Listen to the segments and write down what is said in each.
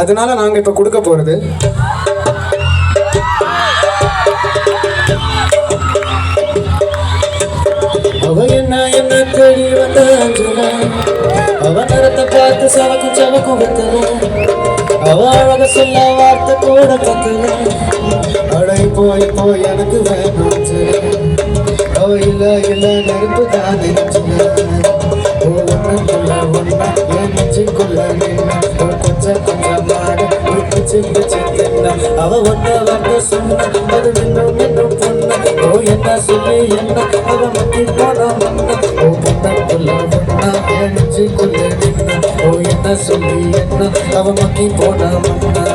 அதனால நாங்க இப்ப கொடுக்க போறது அவ என்ன தேடி வந்த அஞ்சலா, அவ நேரத்தை பார்த்து சவக்கும் சவக்கும் வைக்கல, அவ அழக சொல்ல வார்த்தை கூட கத்தல, அடை போய் போய் எனக்கு வேணும் அவ இல்ல இல்ல நெருப்பு தான் நெஞ்சல, ஒன்னுக்குள்ள ஒன்னா என் நெஞ்சுக்குள்ள நின்ன கொஞ்சம் கொஞ்சமாக பிச்சு பிச்சு தின்ன அவ ஒன்ன வந்து சொன்ன அது இன்னும் இன்னும் பொண்ணு ஓ என்ன சொல்லி என்ன அவ மத்தி போன மண்ண ஓ பொண்ணுக்குள்ள ஒன்னா என் நெஞ்சுக்குள்ள நின்ன ஓ என்ன சொல்லி என்ன அவ மத்தி போன மண்ணா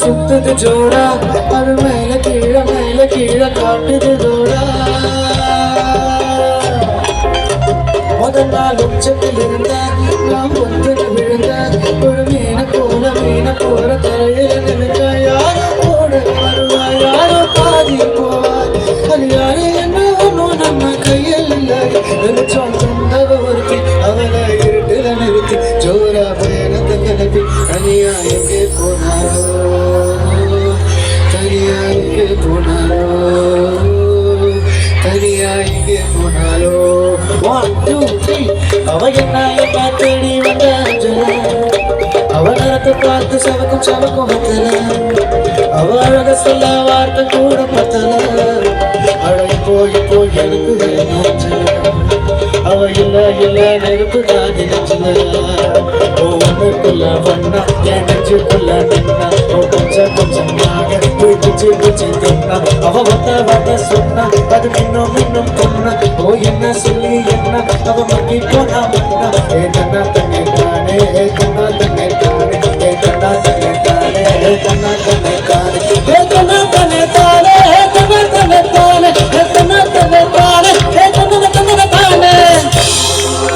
சுத்துது ஜோடா அது மேல கீழே காட்டுது ஜோடா முதல் நாள் உச்சத்தில் இருந்த நாம் ஒன்று விழுந்த ஒரு மீன போற தலையில நினைக்க யாரோ போட வருவா யாரோ பாதி போவார் அது யாரு என்ன ஒன்றும் நம்ம கையில் இல்லை நினைச்சோம் சொந்தவ ஒருத்தி அவளை இருட்டுல நிறுத்தி ஜோரா பயணத்தை கிளப்பி தனியா எங்கே போனாரோ தனியா எங்கே போனாரோ 1 2 3 அவ என்ன தேடி வந்த அஞ்சலா, அவ நேரத்தை பார்த்து சவக்கும் வைக்கல, அவ அழக சொல்ல வார்த்தை கூட பத்தல, அழகி போய் போய் எனக்கு வேணும் அவ இல்ல நெருப்பு தான் நினைச்சல, ஓ ஒன்னுக்குள்ள ஒன்னா என் நெஞ்சுக்குள்ள நின்னா ஓ கொஞ்சம் கொஞ்சமாக பிச்சு பிச்சு தின்னா அவ வந்த சொன்னா அது இன்னும் பொண்ணா ஓ என்ன சொல்லி என்ன அவ மத்தி போனா